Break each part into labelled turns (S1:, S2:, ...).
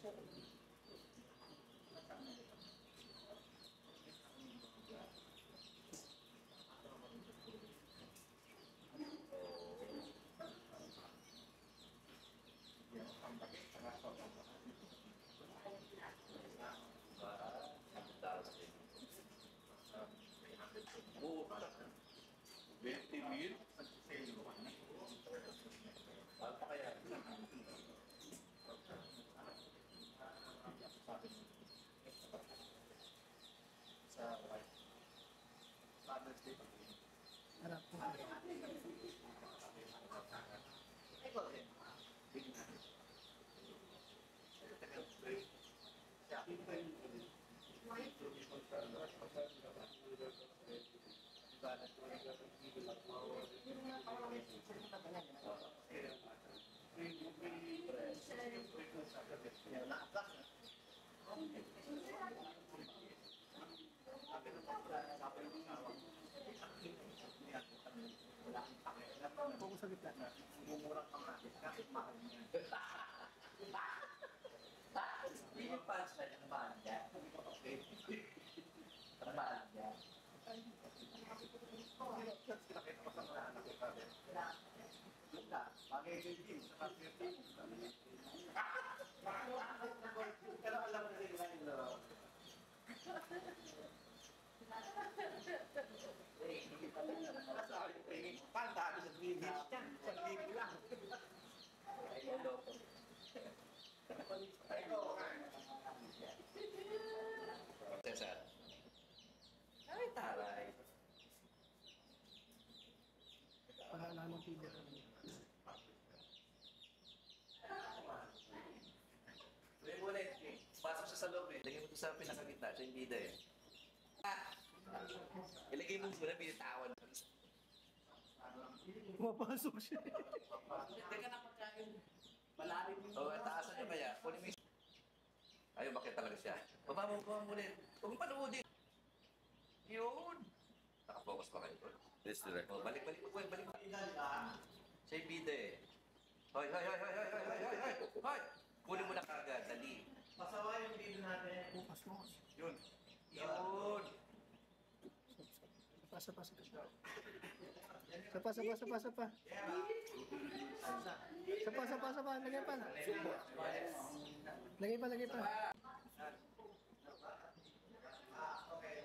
S1: $20,000? Ano kaya? Sa Father's Day.
S2: Harap po.
S1: Ikaw din. Bigyan natin.
S2: Kung sa gitna.
S1: Mumurang ka natin kahit mahal niya. Hindi yung punchline, ang mahal niya. Ang mahal niya. Kinakita ko sa mga anak ko pa rin. Yun na, mag-EJP, sa mag-EJP. Pero alam mo na rin ba yung laro? Hindi pa lang naman sa akin. Pantado sa 3 days yan. 1 lang. Ayun, loko. Ikaw nga. Cesar. Ay, taray.
S2: Pahala ng pili.
S1: Ulit. Pasok siya sa loob eh. Lagay mo ito sa pinakagitna. Siya yung bida eh. Ilagay mo muna, binitawan.
S2: Pumapasok siya.
S1: Teka na pagkain. Malalim yung... Oo, taasan niya kaya. Kunin mo yung... Ayun, bakit talaga siya? Baba mo ulit. Huwag mo panoodin. Yun. Nakafocus pa kayo. This direct. Oh, balik. Siya yung bida eh. Hoy! Kunin mo na kagad, dali.
S3: Pasawa yung video natin.
S2: Bukas.
S1: Yun.
S2: Sapa. Lagay pa. Lagay pa.
S3: Okay.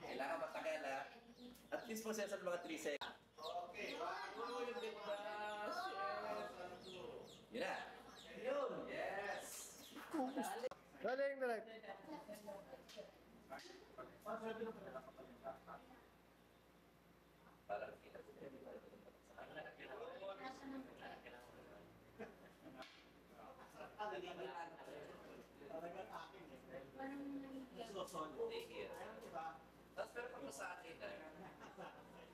S1: Kailangan matagal ha. At least process ng mga 3 seconds.
S3: Okay. Bago yung bitbas.
S1: Yun na. Yun. Yes.
S2: Galing direct.
S1: Para kita sa tapos pero pag sa akin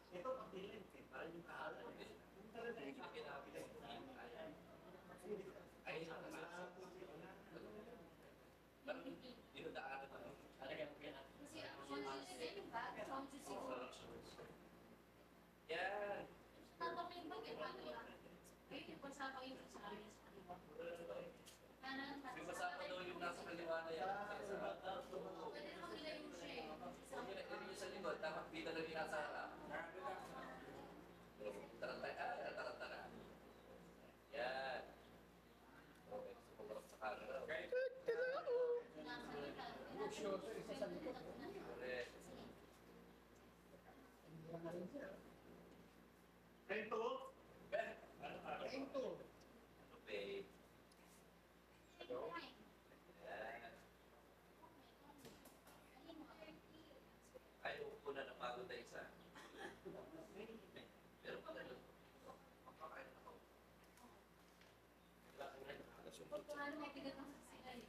S3: Ito pagdilim.
S1: parang yung kaalan hindi ko kinakita ay parang dinudaanan ako
S4: Kasi ako yung bag,
S1: yan
S4: tatok yung bag, paano yan? Ayun, yung pagsama yung sa amin sa kaliwa.
S1: yung masama daw yung nasa kaliwa na yan
S4: Pwede naman nila yung siya
S1: yun yung sa likod dapat bida lang yung nasa harap tarantara yan okay, so pumarap sa camera correct
S3: Ito.
S1: Ben,
S3: Ito.
S1: okay yan ayaw ko na napagod na isa pero pag ano makakain ako
S4: Pag paano may tigat ng sasila eh.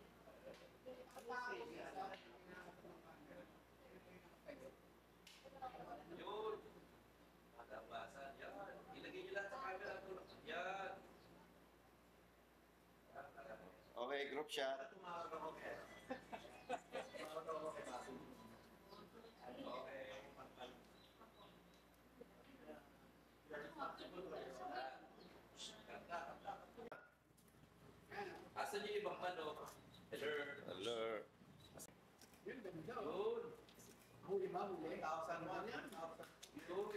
S1: Yun. Madabasan. Yan. Ilagay nyo lahat sa camera ko. Yan.
S5: Okay, group shot.
S3: Tumawag ako kaya. Tumawag ako kay Baso.
S1: Okay. Asan yung ibang manok? Hello.
S5: Hello.
S2: Yun, ganda.
S1: Yun.
S2: Huli ba? Huli?
S3: 1,001 yan.
S1: Yun.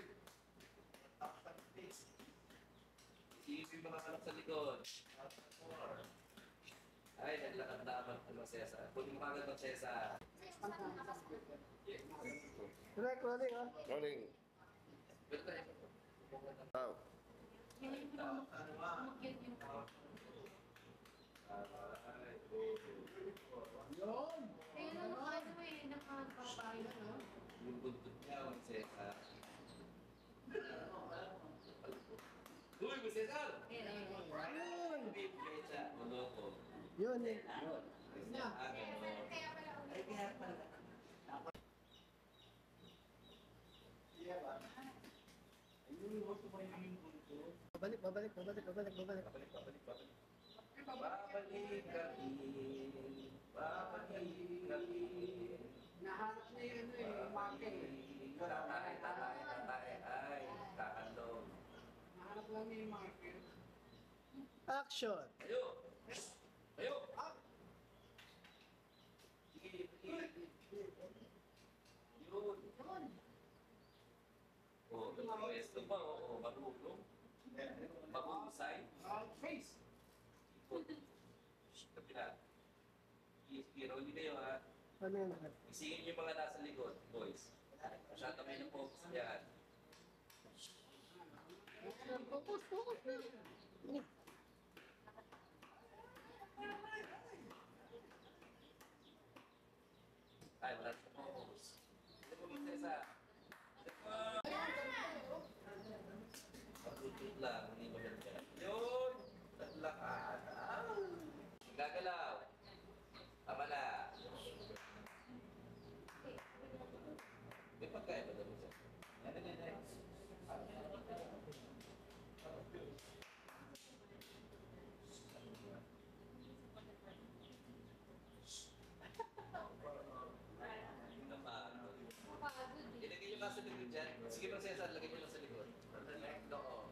S3: 1,000 piece.
S1: Isipin mga anak sa likod. Ay, naglakad na ang Cesar. Kunin mo kagad ang Cesar.
S2: Direct, rolling ha.
S5: Rolling.
S1: Pero tayo.
S5: Wow.
S4: Hindi ko na umakyat yung
S2: Yun.
S4: ayun ang ano eh, nakababayo, no?
S1: Yung buntot niya, ang Cesar. Uy, mo Cesar!
S4: Ayun.
S1: Big Mecha. Maloko.
S2: Yun eh. Babalik, babalik, babalik, babalik, babalik.
S1: Babalik kami. Babalik kami.
S6: Nahanap na yun market.
S1: Tatay. Ay, kakandong.
S6: Nahanap lang niya yung market.
S2: Action!
S1: Ayo! Ayo! Sige. Yun.
S4: Yun.
S1: Oh, nag-resto pa. Oo, marunong. Mahusay.
S6: Face.
S1: Kapila. Hero, hindi kayo ha.
S2: Ano yun?
S1: Isingin yung mga nasa likod, boys. Masyado kayo na focus yan.
S2: Focus, focus.
S1: Ay, wala sa focus. Ito po mga Cesar. Matutut lang, hindi mo yan. Yun! Tatlakad. Gagalaw. Tama na. May pagkain ba doon siya? Yan.
S4: Napagod eh.
S1: Ilagay nyo lang sa likod dyan. Sige bang Cesar, lagay nyo lang sa likod. Oo.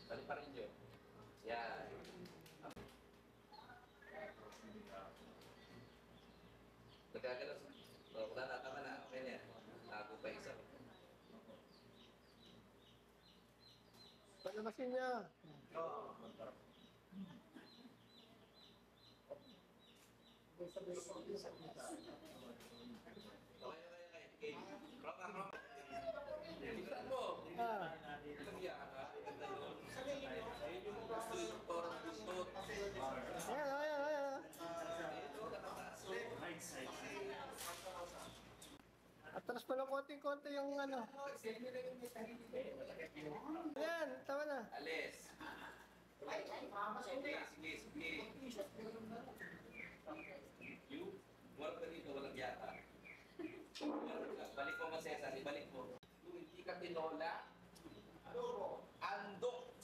S1: Balik pa rin yun. Yan. Nagagalaw sa... Oh, wala na, tama na. Okay na yan. Nago pa isa.
S2: Palabasin niya.
S1: Okay. Roma. Tignan mo.
S2: Ah.
S1: Ilang yan, ha? Ganda yun. Ayun yung gusto yung torong buntot.
S2: Ayan, ayan, ayan.
S1: Ito, nakataas.
S2: Atras pa ng konting-konti yung ano. Ayan, tama na.
S1: Alis. Sige. You, wala ka dito, walang yata. Balik mo mga Cesar, ibalik mo. Kung hindi ka tinola, andok.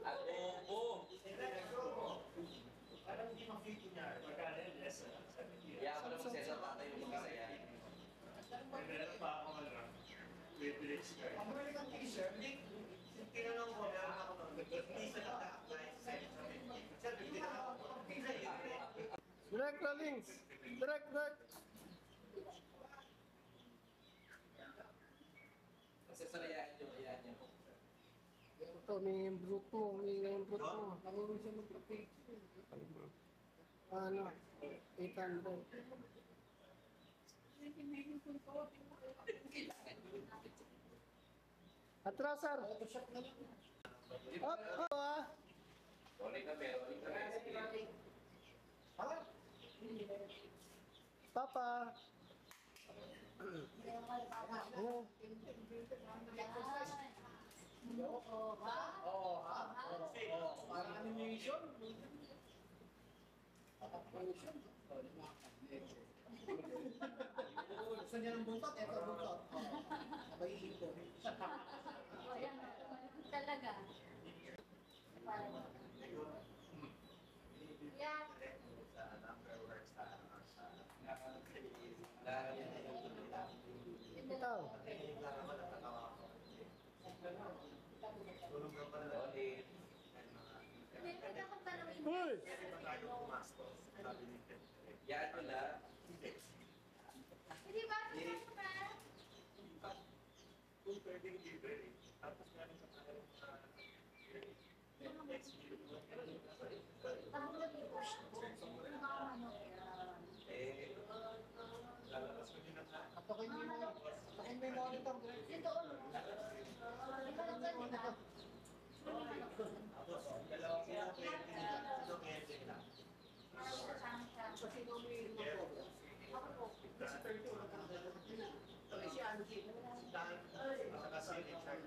S1: Adobo.
S3: Parang hindi ma-fit niya. Magkano yung lesson?
S1: Yaman naman Cesar, tatay yung mag-isa yan.
S3: May meron pa ako privilege card.
S6: Ang meron kang t-shirt,
S3: Tinanong ko, meron ako nun. Hindi sa naka-apply sa Sir, hindi na ako.
S2: Direct rolling. Direct.
S1: Cesar, ayahin nyo.
S2: Ito, may brute mo. Nangungul siya mag-protect. Ano? 800. Atras, sir. Up, ah.
S1: Rolling kami. Sige.
S2: Papa. Ano?
S6: parang animation. gusto niya ng buntot, eto buntot. Sabay ipon.
S4: O, yan. Talaga. Yan.
S2: Ikaw.
S1: Ulit.
S4: May pagkakatanong
S2: Uy!
S1: Yan ko lang.
S4: Hindi ba? Gusto ba? Tawag ko dito.
S1: Eh,
S6: Patakin mo yung monitor.
S4: Dito. Ito lang ba, di ba?
S6: Kasi nung may ko. Kasi 30 wala ka si Angie. Si Dan. Saka si Richard.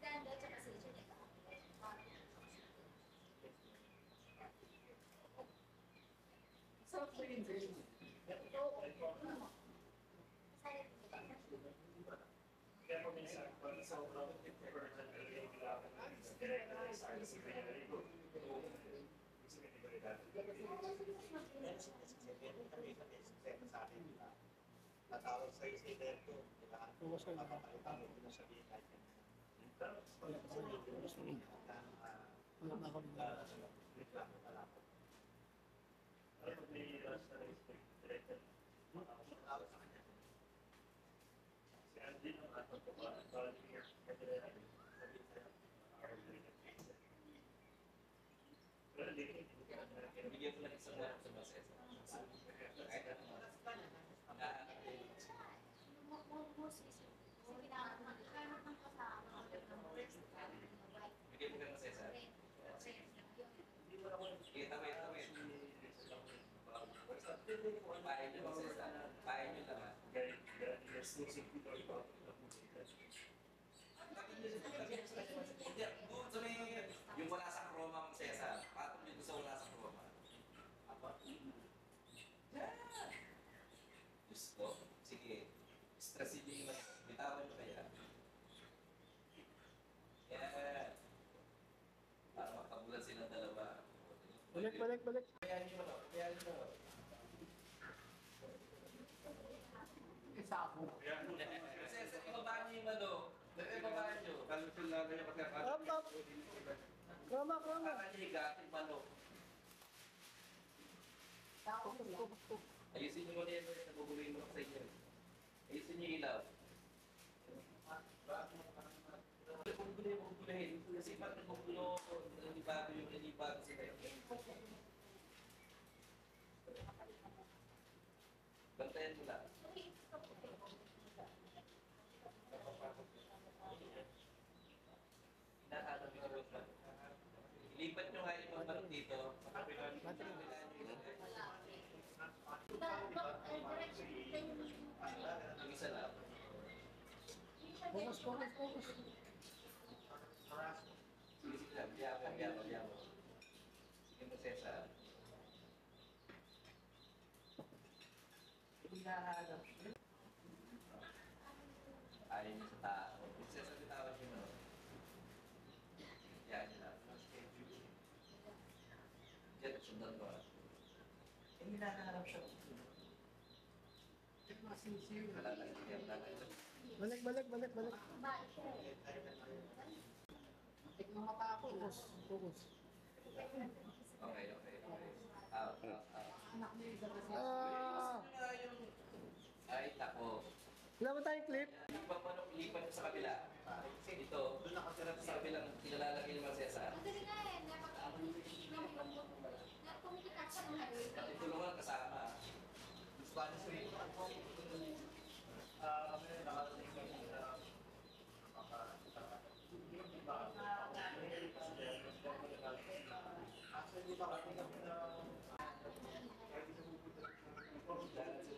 S4: Ganda, tsaka si Judy.
S6: Sarap sa yun.
S3: Natawag sa'yo si Berto, di ba?
S2: Oo, sir.
S3: Papapalitan mo, pinasabihin kahit yan.
S2: Wala na ako dito.
S3: Reklamo pala. Tawag sa kanya.
S1: bigyan ko lang isang lang sa masesa. Kahit ano. Bigyan mo ng masesa. Kita mo, ito mo. Pahin nyo masesa. Pahin nyo lang ha. Hindi, doon sa may, yung wala sa chroma ang masesa. Patong nyo doon sa wala sa chroma. Yan! Diyos ko. Sige. Stressin nyo yung mas. Bitawan nyo kaya. Yan. Para makabulan silang dalawa.
S2: Balik, balik, balik.
S1: Kaya nyo.
S6: Isa ako.
S1: Masesa, ibabaan nyo yung ano. Ibabaan nyo.
S2: Up, up. Krama, krama.
S1: Para nyo higating manok. Ayusin nyo muna yan. Naguguloy mo sa inyo. Ayusin nyo yung ilaw. Gugulahin. Kasi pag nagugulo, nalibago yung nalibago sila. Bantayan mo lang. Hinahanap yung road man. Ilipat nyo nga yung mga manok dito. Kabilaan nyo ilagay. Yung isa lang.
S2: Focus, focus, focus.
S1: Sige, sige lang. Biyamo. Sige mo, Cesar. Hinahanap. Ayaw niyo sa tao. Cesar, bitawag nyo mo. Yan lang. Diyan, sundan ko. Hinahanap siya. Malalagyan.
S2: Balik, balik, balik, balik.
S6: Tignan mata ako.
S2: Focus, focus.
S1: Okay. Out.
S6: Anak niya isa kasi.
S2: Ah!
S1: Ay, tako.
S2: Wala ba tayong clip?
S1: Yung pagmanok, ilipat nyo sa kabila. Ito, doon nakasarap sa kabilang nilalagay ng mga Cesar.
S4: Madali nga eh. Napumikitak siya ng halos.
S1: Pati tulungan kasama.
S3: Spanish rin.
S1: Actually, nakatingin na dahil sila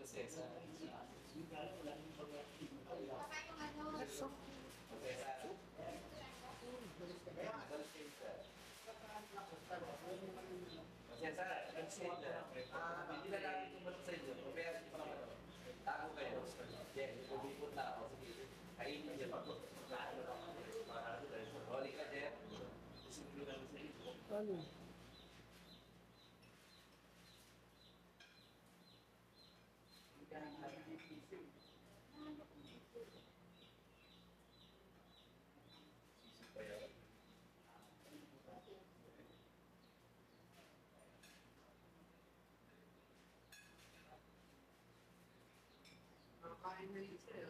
S1: Cesar.
S4: Baka yung ano.
S1: Cesar. Cesar. Hindi na namin tumulong sa inyo. Pumera niyo pa naman ako. Tago kayo. Yeah, bumipot na ako. Sige, kainin niyo pa. Huli ka, Jeff.
S2: Ano?
S6: Nakakain na yun siya.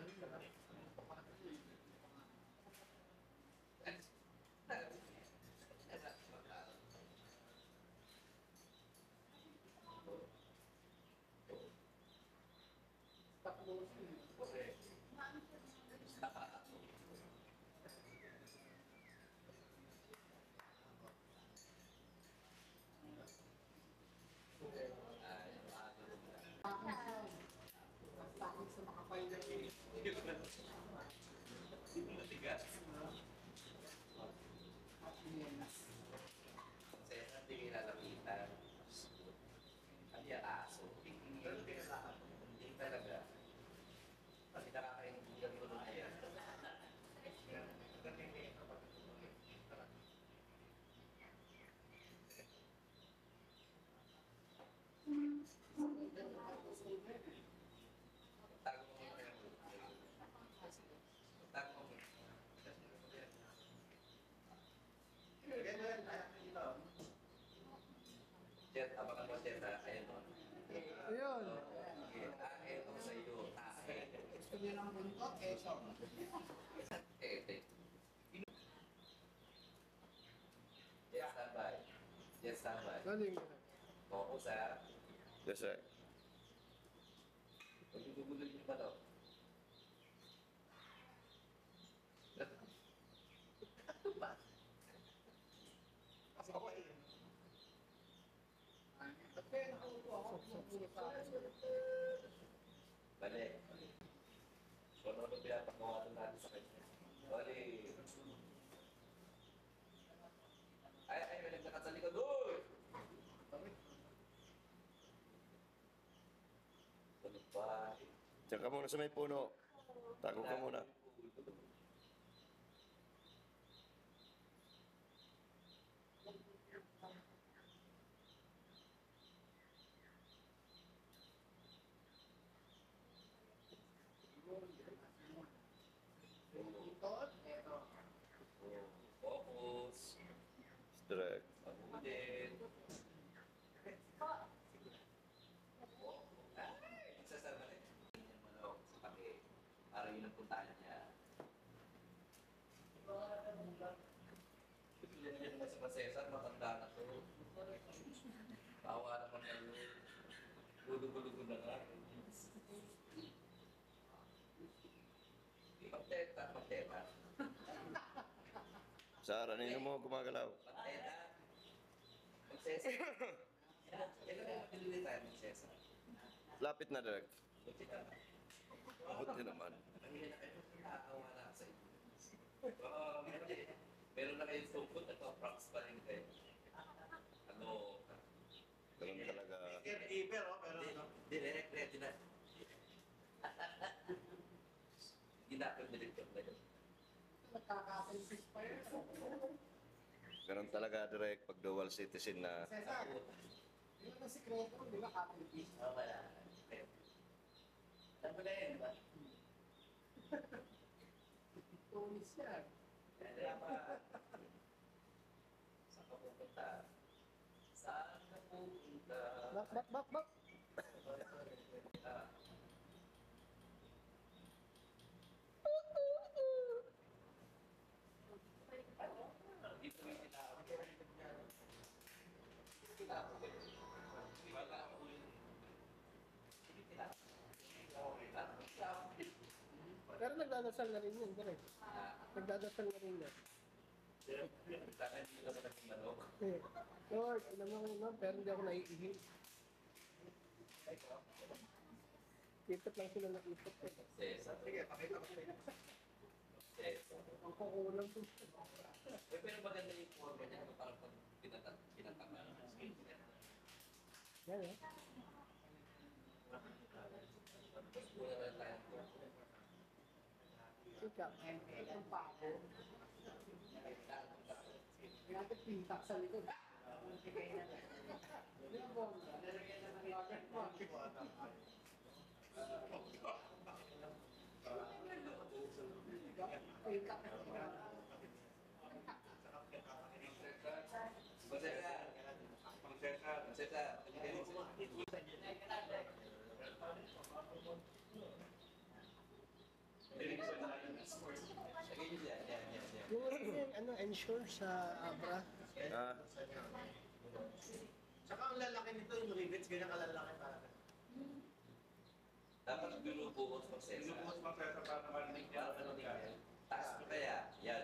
S6: Tapos, takot sa makapahinga.
S1: Cesar, hindi kayo lalapitan. Ano yung aso? Hindi talaga. Kasi nakakaintindihan ko na yan. Tago mo muna yan. Tago mo muna. Jet, abangan mo Jet ha. Ayun o.
S2: Ayun.
S1: Ito sa iyo.
S6: Gusto niya ng buntot, keso.
S1: Jet, standby. Jet, standby.
S2: Ano yung
S1: Focus ha.
S5: Yes, sir.
S1: Pagdudugulog yung pa daw.
S6: Kasi nakaupo ako, nakaupo sa
S1: Balik. So, ano ba pinapagawa natin sa kanya? Balik. Ay, may naglakat sa likod. Uy! Ano ba?
S5: Diyan ka muna sa may puno. Tago ka muna.
S6: buntot, eto.
S1: Focus.
S5: Direct.
S1: Pagudin. Ay! Magsasama rin. Tingnan mo lang sa pake. Para yun ang puntahan niya. Yan naman sa Cesar, matanda na to. Tawa naman kayo. Gulugulugo na nga. Magteta, magteta.
S5: Sara, nino mo gumagalaw?
S1: Magteta. Mag-Cesar. Yan na yung pinilitan ng Cesar.
S5: Lapit na direct.
S1: Buti ka na.
S5: Buti naman.
S1: Pamilya na kayo, nakakawa na ako sa inyo. Meron na kayong tungkol, nagpa-props pa rin kayo. Ano?
S5: Ganun talaga.
S3: Keeper, oh, pero ano?
S1: Direct, ready na. Ginapag-director na yun.
S6: Nagkaka-selfish pa yun.
S5: Ganun talaga direct pag dual citizen na.
S6: Cesar, yun ang sikreto, di ba, ka-selfish?
S1: Oo, wala. Alam mo na yun, ba?
S6: Tunis yan.
S1: Kaya pa. Saan ka pupunta? Saan ka pupunta?
S2: Bak.
S1: Ah. Dito yung tinawag. Tinawag ko yun. Wala ako yun. Hindi tinawag. Tinawag.
S2: Pero nagdadasal na rin yun, direct.
S1: Ah,
S2: Nagdadasal na rin yun.
S1: sana hindi ka sa naging manok.
S2: Eh, Lord, alam mo naman, pero hindi ako naiihi. Ipot lang sila ng ipot. Eh.
S1: Cesar.
S3: Sige, pakita ko sa'yo.
S1: Cesar.
S2: Ang kukulang po.
S1: Pero maganda yung forma niya. Parang pag pinatama.
S2: Yan eh.
S1: Muna na tayo.
S2: Sika.
S6: Ang pako. Natin pintak sa likod. Yung bomba, nalagyan na ng rocket mo. Pintak.
S1: Magsesa. Lagay niyo siya. Yan.
S2: Yung ano, ensure sa Abra.
S5: Ah,
S3: Tsaka ang lalaki nito, yung rivets, ganyan kalalaki talaga.
S1: Dapat binubuhos magsesa.
S3: Lubos pa sa para marinig niya.
S1: Para ano yan. Taas mo kaya. Yan.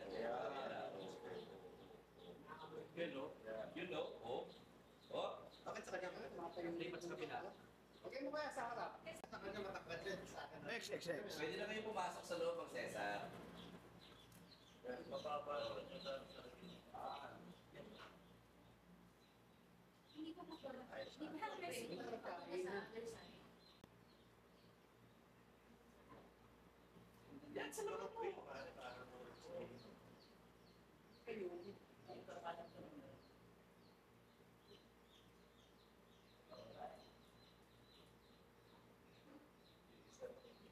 S1: You know. Oh.
S3: Bakit sa kanya?
S1: Lipat sa kabila.
S6: Okay mo kaya sa harap?
S3: Sa kanya matakad yan. Sa akin.
S2: Next, next, next.
S1: Pwede na kayo pumasok sa loob ng Cesar.
S4: Hindi ko makapag... Hindi ko makapag sa other side.
S1: Yan sa loob mo.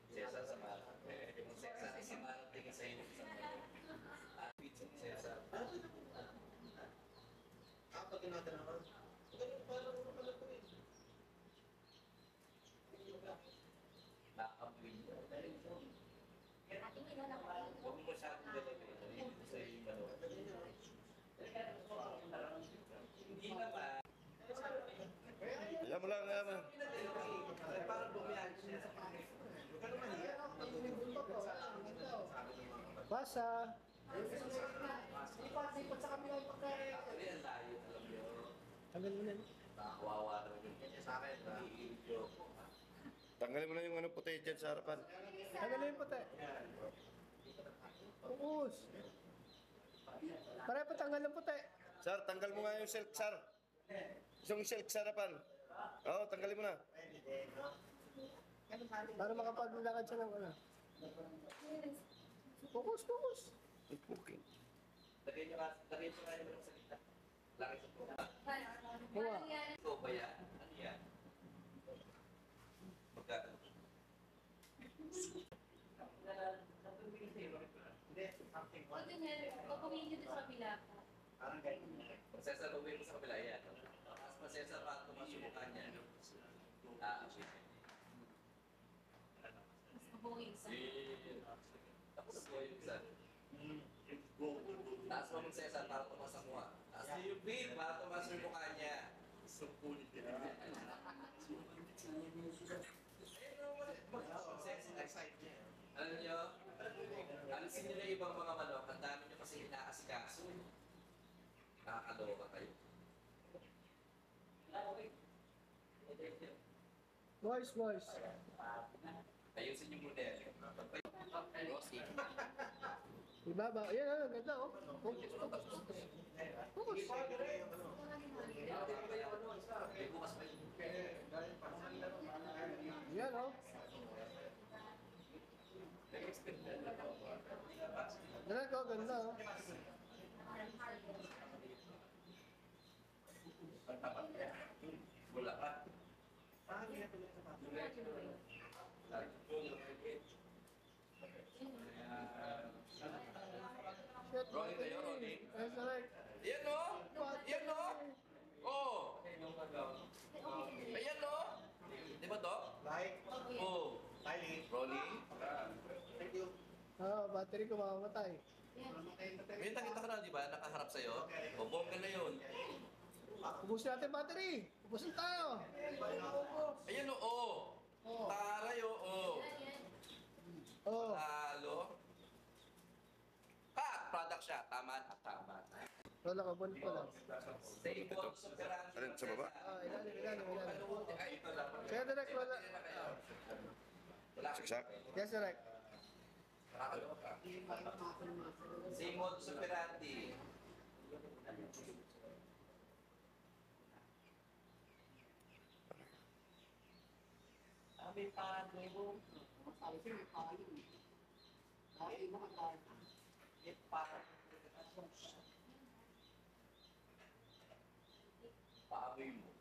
S1: Cesar sa Mara. Cesar ay si Mara tingin sa iyo. Pizza ni Cesar.
S3: Pag tinatanawan. Ganun parang ano pala ito eh.
S1: Nakapoy niya.
S4: Ating ilalakay.
S1: Huwag mo masyadong galawin. Nalilito sa iyo yung ano. Hindi naman.
S5: alam mo lang, alam mo.
S1: Parang bumiyahin siya.
S3: Ganun mahiya.
S2: Basa.
S6: Lipat sa kabila yung pagkain.
S1: Actually, ang layo alam niyo.
S2: Tagal mo na.
S1: Nakawawa naman yung
S3: Sa akin, ha?
S1: video.
S5: Tanggalin mo na yung ano puti dyan sa harapan.
S2: Tagal na yung puti. Focus. Pare pa tanggal ng puti.
S5: Sir, tanggal mo nga yung silk, sir. Yung silk sa harapan. Oo, tanggalin mo na.
S2: Para makapaglakad siya ng ano. Focus, focus.
S5: Okay.
S1: Lagay niyo kayo ng salita. Laki sa puta.
S2: Huwa.
S1: Ikaw ba yan? Ano yan? Magkano?
S4: Huwag din pag kumingin dito sa kabila.
S3: Parang ganyan.
S1: Processor, gawin mo sa kabila yan. Tapos processor, para tumas yung mukha niya.
S4: Mas mabuhay isa.
S1: Tapos po yung isa. Taas mo processor, para tumas ang mukha. Taas mo yung beat, para tumas yung mukha niya. Alam niyo, alisin niyo na yung ibang mga manok, ang dami niyo kasi inaasikaso. Nakakaloka kayo.
S2: Voice, voice.
S1: Ayusin niyo muna yan. Rossi.
S2: Ibaba. Ayan, ano, ganda oh. Focus, focus, focus. Focus.
S1: May bukas pa yun.
S2: Yan oh. Direct oh, ganda oh.
S1: Wala pa.
S2: Shit,
S1: Rolling kayo, rolling.
S2: Yes, direct.
S1: Yan o! Yan o! Oh! Ayan o! Di ba to?
S3: Like,
S1: Oh!
S3: Kylie.
S1: Rolling.
S3: Thank you.
S2: Battery ko mamamatay.
S1: May nakita ka na, di ba? Nakaharap sa'yo. O, bongga na yun.
S2: Ubusin natin battery. Ubusin tayo.
S1: Ayan o! Oh!
S2: Oh.
S1: Taray o! Oh!
S2: Oh.
S1: Talo. Ha! Product siya. Tama na. Tama na.
S2: Wala ka, buwan pa lang.
S1: Save mo sa perang.
S5: Alin, sa baba?
S2: Ilalim.
S1: Ay, ito lang.
S2: Kaya direct wala.
S1: Wala.
S5: Saksak.
S2: Yes, direct.
S1: Nakakaloka. Same modus operandi.
S6: may palo. Sabi siya may palo. Dahil mga tao. May palo.
S1: Paamoy mo.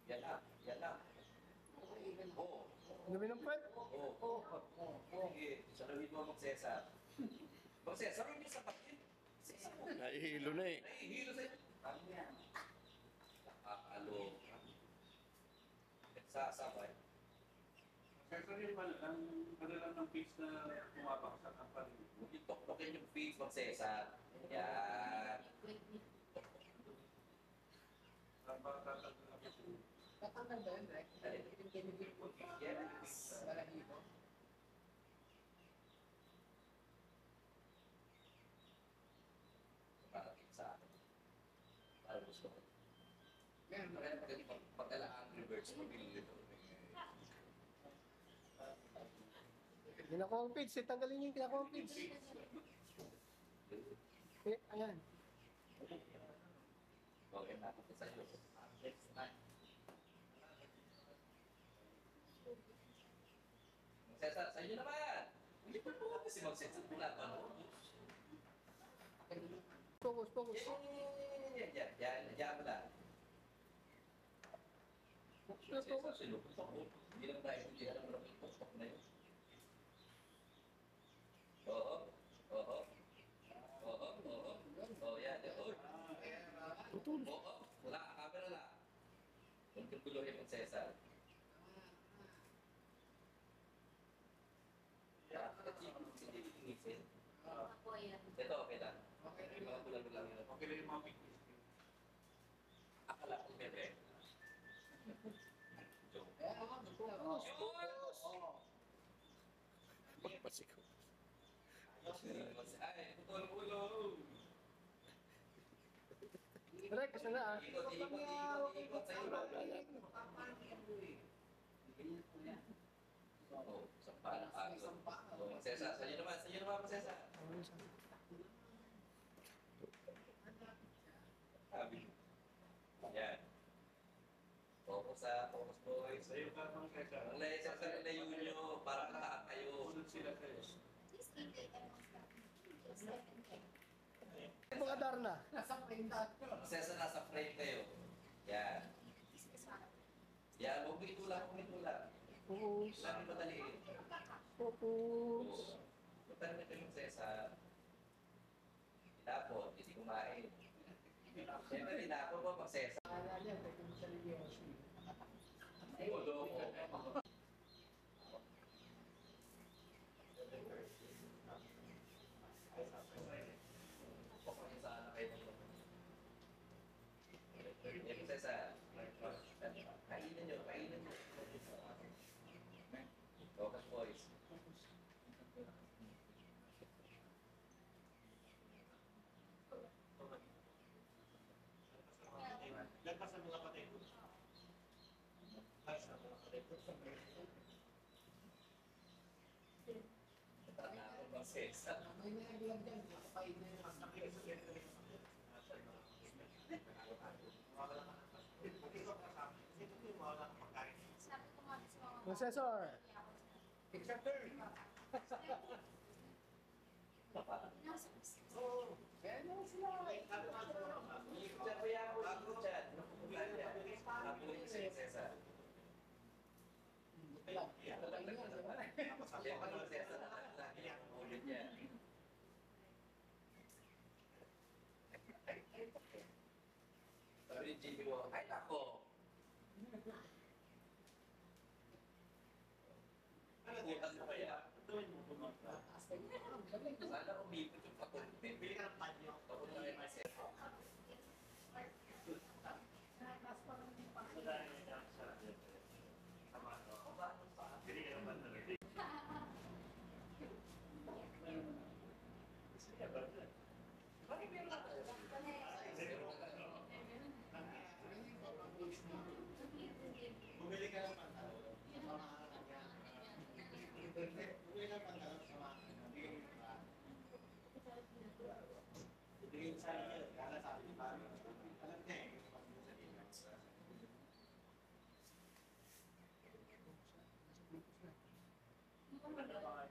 S1: Yan na, yan na. Oo.
S2: Gabi ng puwet.
S1: Oo. Sige, saluhin mo mag-Cesar. Mag-Cesar, hindi sa bakit. Cesar mo.
S5: Nahihilo na eh.
S1: Nahihilo sa'yo. Ano yan? Nakakalo. Sasabay.
S7: Siyempre yung lang ng pitch na pumapaksak ang parin.
S1: Yung toktokin yung feeds mag-Cesar. Yan.
S6: Tatanggal ba yun, Rek? Yung kinibig ko.
S1: Yes.
S6: Balahibo.
S1: Parating sa akin. Para gusto ko.
S6: Ganun.
S1: Kaya pagdala Angry Birds, pabili ito.
S2: Kinakompage. Tanggalin niyo yung kinakompage. Eh, ayan.
S1: Okay na. Sa iyo. Next time. Cesar, sa inyo naman! Hindi pa po kasi mag-Cesar. Wala pa no?
S2: Focus, focus.
S1: Yan mo lang.
S2: Focus, focus.
S1: Sinuputok ko. Hindi lang tayo hindi alam mo lang yung putok na yun. Oo. Oo. Oo. Oo. Oo, yan. Oo. Oo. Wala. Camera lang. Huwag kang gulohin ng Cesar. Hindi linisin.
S4: Ako yan.
S1: Ito, okay lang. Yung mga bulag-bulag yun.
S7: Okay lang yung mga pictures.
S1: Akala ko bebe. Joke.
S5: Pagpasikaw.
S1: Ay, putol ulo.
S2: Rek, kasi na ah.
S1: Ikot. Oo, sampa ng agod. Oo, Cesar, sa inyo naman, Cesar. Sabi. Yan. Focus boys.
S7: Sa'yo ka ng kesa.
S1: Ang layo, Cesar, ang layo nyo, para kataan kayo.
S7: Sunod sila kayo.
S4: Please take it and just let it take.
S2: Mga Darna.
S6: Nasa frame dati.
S1: Cesar, nasa frame kayo. Yan. Yan, huwag mo itulak.
S2: Focus.
S1: Lagi madaliin.
S2: Focus.
S1: Punta na kayo Cesar. Tinapot, hindi kumain. Siyempre, tinapot mo pag Cesar.
S6: Kaya niya, pwede sa Yoshi.
S1: Loko. Sana kayo dito. Cesar. Kainin nyo. Focus boys.
S3: Lagpas sa mga patay.
S1: Tinapot pag Cesar.
S6: May nilagyan dyan, nakapain na yung mas
S4: Sabi ko nga sa mga
S2: Processor.
S6: Except turn.
S4: nasa
S6: Oo. Kaya naman sila.
S1: Diyan ko yan po dyan. Napupunta niya. Napupunta si Cesar. Siyempre si Cesar lagi niya ang ulit niya. Sabi ni Jimmy mo, ay nako. Utang mo kaya. Sana umipot yung patuntin.
S3: Bili ka ng panyo.
S1: Tapos na kayo may Cesar. Bakit meron na tayo?
S3: Bumili ka ng pantalon. Bumili ka ng pantalon sa mga bigay mo ba?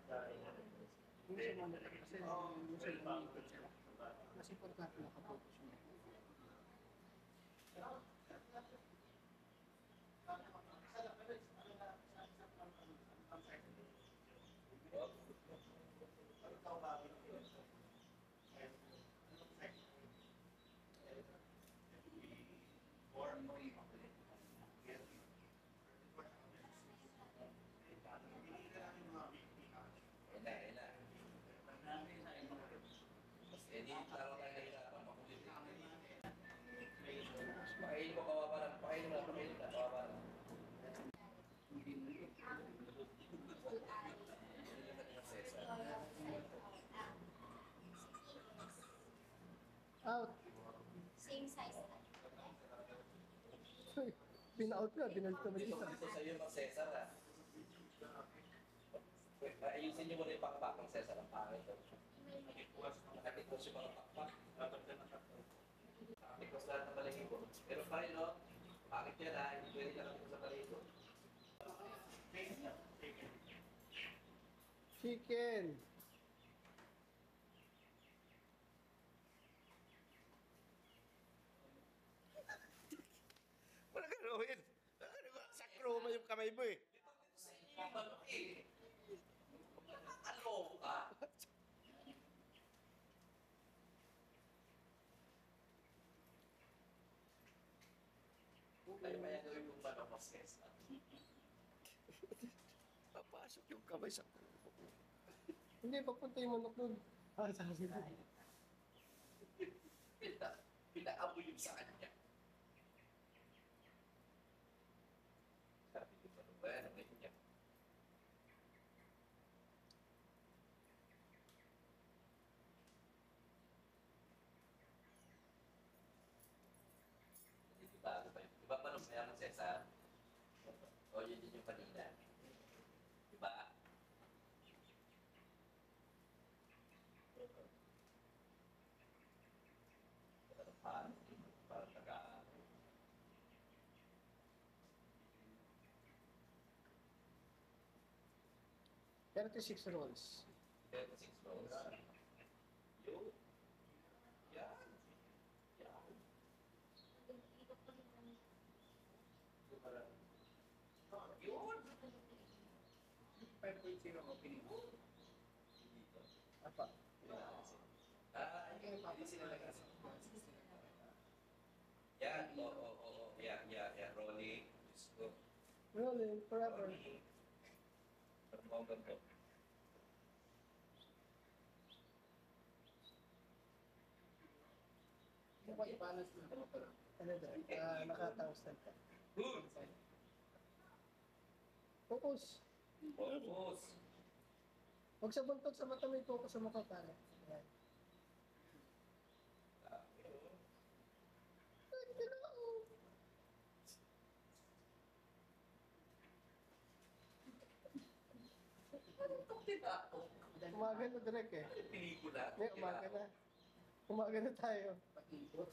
S2: Hindi siya mamaya kasi yung sila umikot sila. Mas importante nakapokus mo.
S1: Eh, di laro tayo nahihirapan, makulit. Pakainin mo, kawawa lang. Pakainin mo, kawawa lang.
S2: Out!
S4: Same size na.
S2: Pina-out nga, binalik naman
S1: Dito,
S2: isa.
S1: dito sa'yo, Mang Cesar, ah. Ayusin niyo muna yung pakpak ng Cesar, ang pangit. Nakatikos yung mga pakpak. Nakatikos lahat ng balahibo. Pero pa rin, no? Pangit yan, ha? Hindi pwede nakatikos sa balahibo.
S2: Chicken!
S5: Wala ka gawin. Sakro mo yung kamay mo eh.
S1: Sa inyo yung manok, eh. Nakakaloko ka. Kayo kaya gawin yung manok, Mang Cesar.
S5: Papasok yung kamay sa
S2: Hindi, papunta yung manok nun. Ah, sabi ko.
S1: Pinaamoy yung sa kanya. Sabi ko, ano ba yan? Ano yun yan? Hindi bago pa yun. Di ba manok na yan, Mang Cesar? O, yun din yung kanina. Di ba? Parang taga...
S2: 36 rolls.
S1: 36 rolls. Yun. Yan. Yan. Yun.
S6: 5.0 opening.
S2: Apa?
S1: Hindi sila nag-asa. Yan. Oo. Yan. Rolling. Just go.
S2: Rolling forever.
S1: Ganito.
S6: Kung i-balance mo.
S2: Ano doon? Nakatangstand ka.
S1: Good.
S2: Focus.
S1: Focus.
S2: Huwag sa buntot sa mata, may focus sa mukha pala. Ayan. Umaga na direct eh.
S1: Pelikula.
S2: Hindi, umaga na. Umaga na tayo.
S6: Pag-input.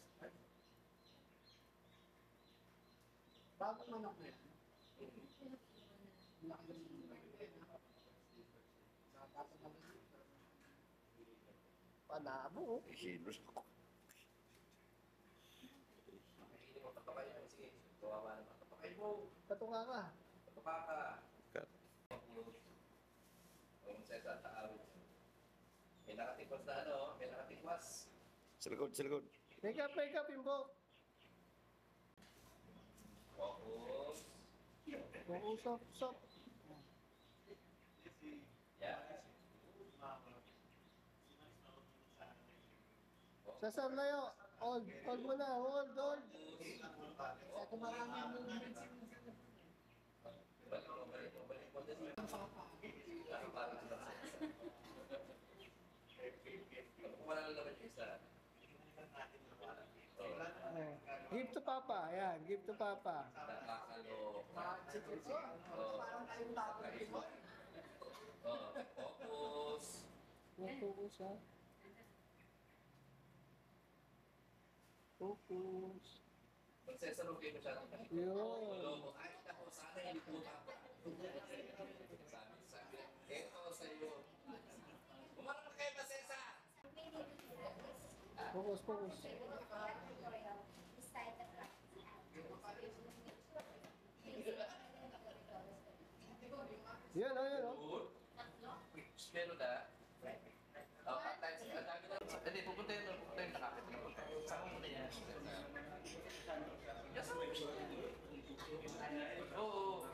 S6: Bagong manok na yan. Laki ng mga yun. Dapat naman.
S2: Panabo. oh.
S5: Hilos ako.
S1: Hindi mo patapakay mo. Sige. Kawawa naman. Patapakay mo.
S2: Patuka ka.
S1: Patuka ka.
S5: Cut.
S1: Kung sa isang taawit. May nakatikwas na ano. May nakatikwas.
S5: Sa likod.
S2: Make up, Imbo.
S1: Focus.
S2: Usap.
S1: Yan.
S2: Sasam layo. Hold mo na. Hold.
S6: Kung marami ang movement
S1: Balik mo. Dali. Ano parang ano sa isa? Kung wala lang naman yung isa.
S2: Give to Papa. Ayan, give to Papa.
S1: Nakakalo.
S6: parang tayong tapos.
S1: Focus.
S2: Focus ha. Focus.
S1: Magsesalugay mo siya.
S2: Yun.
S1: Ay, naku, sana hindi po ka. Sabi, ito sa'yo.
S2: Focus, focus. Yan, ayan, oh.
S1: Good. Meron na. Oh, at times, ang dami na. Hindi, pupunta yun, nakakit na punta. Saan mo na yan? Yes, oo.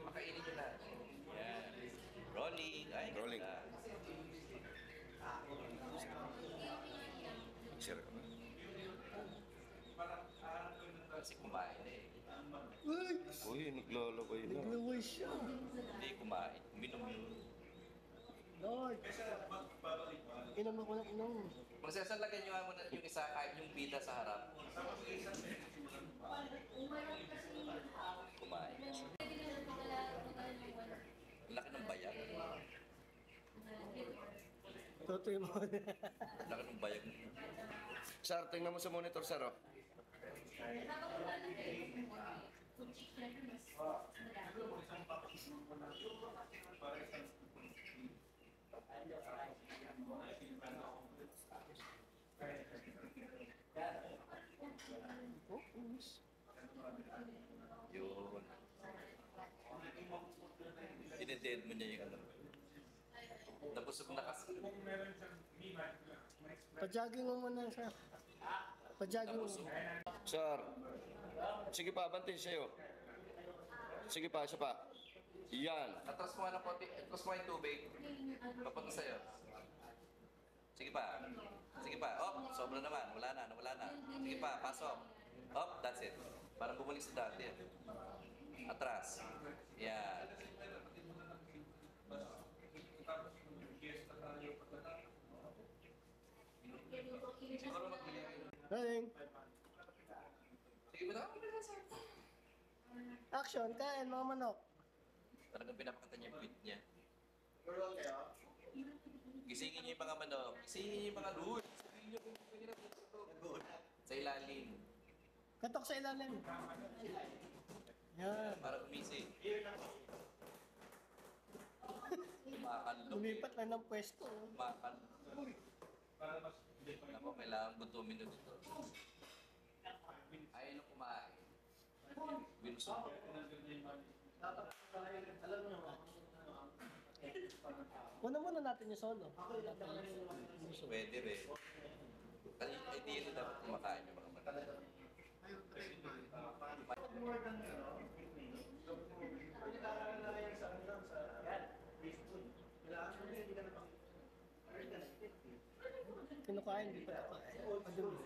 S1: Makainin nyo na. Yan. Rolling. Ay,
S5: Rolling.
S1: ganda.
S5: Share ka ba?
S1: Kasi kumain eh.
S2: Uy!
S5: Uy, naglalabay na.
S2: Nagluway siya.
S1: Hindi kumain. Uminom yun.
S2: Lord. Inom ako ng inom.
S1: Magsasalagan nyo nga muna yung isa, kahit yung pita sa harap. Kumain. Ang laki ng bayag.
S2: Totoy mo.
S1: Ang laki ng bayag.
S5: Sir, tingnan mo sa monitor, sir. Oh.
S1: Yun. Dineded mo niya yung ano. Nabusog na kasi.
S2: Pa-jogging mo muna sa... Pa-jogging mo.
S1: Nabusog.
S5: Sir. Sige pa, abantin sa'yo. Sige pa, isa pa. Yan.
S1: Atras mo nga ng konti. Atras mo yung tubig. Papunta sa'yo. Sige pa. Sige pa. Oh, sobra naman. Wala na, nawala na. Sige pa, pasok. Oh, that's it. Parang bumalik sa dati. Atras. Yan. Siguro
S2: Rolling.
S1: Sige ba na?
S2: Action, kain mga manok.
S1: Talagang pinapakita niya yung beat niya. Gisingin niyo yung mga manok. Gisingin niyo yung mga lood. Gisingin niyo kung hirap ito. Sa ilalim.
S2: Katok sa ilalim. Yan.
S1: Para gumising. Makanlok.
S2: Lumipat na ng pwesto.
S1: Makanlok. Ako, kailangan gutumin nyo dito. Ayaw na kumain. Binusog.
S2: Una muna natin yung solo.
S1: Pwede rin. Kasi idea na dapat kumakain yung mga manok.
S2: Kinukain, di pa nakain. Madumi.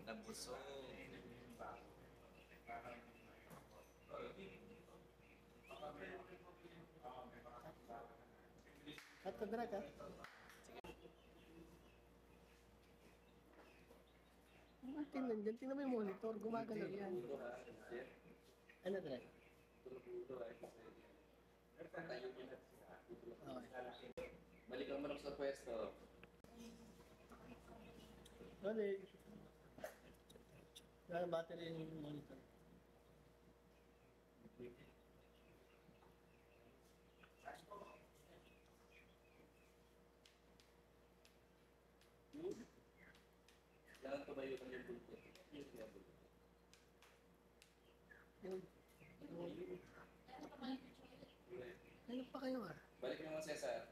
S1: Nabusog.
S2: At kadrak ha? Tingnan dyan, tingnan mo yung monitor, gumagalaw yan. Ano drag? Okay.
S1: Balik ang manok sa pwesto.
S2: Rolling. Wala battery yung monitor.
S1: Kailangan tumayo ka yung bulto.
S2: Yun. Ano pa kayo ah?
S1: Balik naman, Cesar.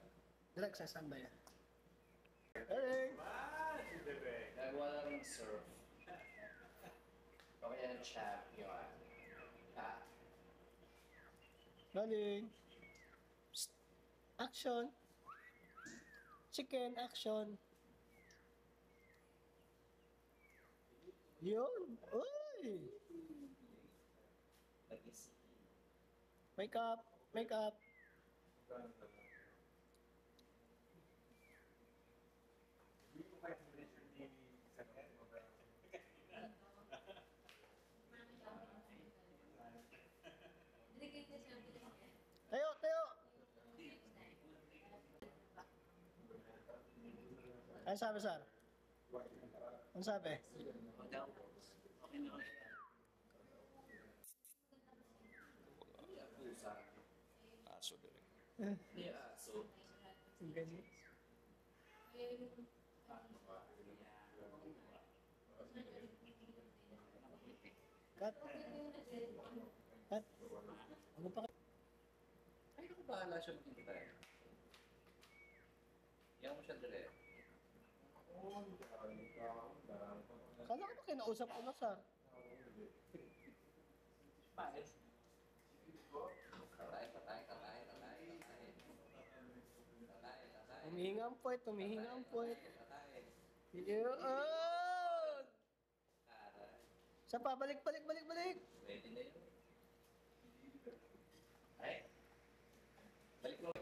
S2: Drag sa samba yan. Hey!
S1: Nagawa na ng surf. O kaya ng champion.
S2: Rolling. Psst. Action. Chicken, action. Yun. Uy!
S1: Nag-isip.
S2: Wake up. Wake up. Tayo, tayo. Ano sabi, sir? Ano sabi?
S5: Aso direct.
S1: Hindi aso.
S2: Ang ganyan. Cut. Cut. Ano pa?
S1: Ay, ako bahala siya maghintay. Yan mo siya dire.
S2: Kala ko ba kinausap ko na, sir?
S1: Patay, patay, patay, patay, patay. Patay, patay.
S2: Humihinga ang puwet, humihinga ang puwet.
S1: Patay.
S2: Yun!
S1: Aray.
S2: Sa pa, balik, balik, balik, balik!
S1: Pwede na yun. Ay. Balik mo.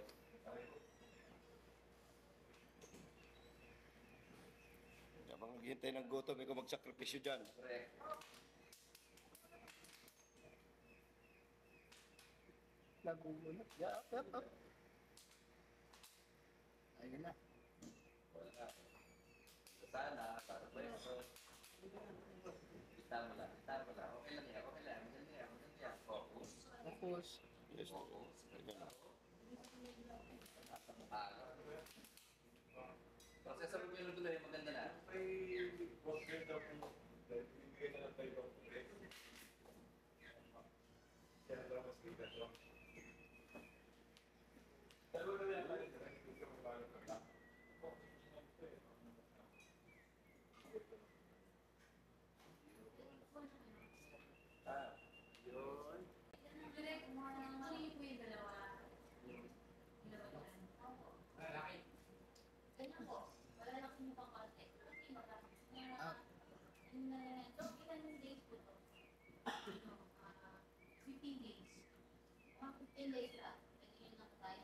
S5: Habang naghihintay ng gutom, ikaw magsakripisyo dyan.
S1: Correct.
S2: Nagugulat. Yup, yup, yup. Ayun na.
S1: Wala. Sana, para pwesto. Kita mo lang, kita mo lang. Okay lang yan, okay lang. Maganda yan, maganda yan. Focus.
S2: Tapos,
S5: Yes, ganyan na.
S1: Nasa mukha ka. Processor mo yung lutuloy, maganda na. Ah, yun.
S4: Direct, tuloy po yung dalawa. Dalawa yan. Ganyan po. Wala lang po mukhang konti. Kasi marami. Ito, ilan days po to? 15 days. Mga 15 days lang. Ganyan lang tayo.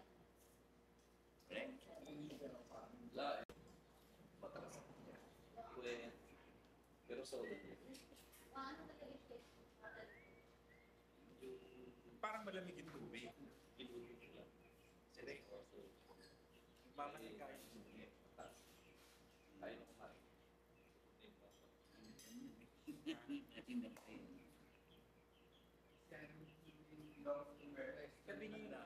S1: La, matalas ako niya. Pwede. Pero sa ulit niya.
S4: Paano talaga siya?
S3: Parang malamig yung tubig. Ilulog ko lang. Sige. Mamasig kayo.
S1: Tayo na kumain.
S3: Sabi niyo na.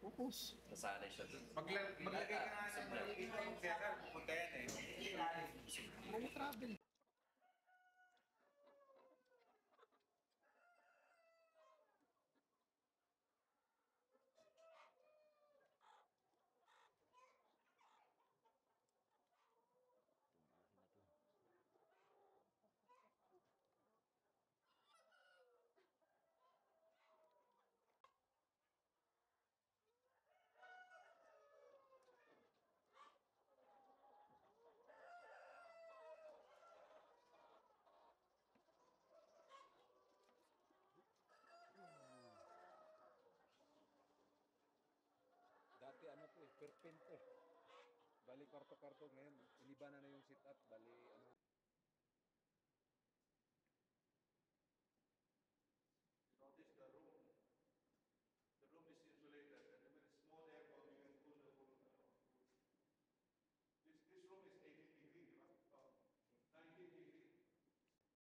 S2: focus.
S1: Nasanay siya dun.
S3: Maglagay ka nga sa malamig yung kaya pupunta yan eh.
S2: Mga travel.
S8: Dati ano to eh, perpin to. Bali kwarto-kwarto ngayon, iniba na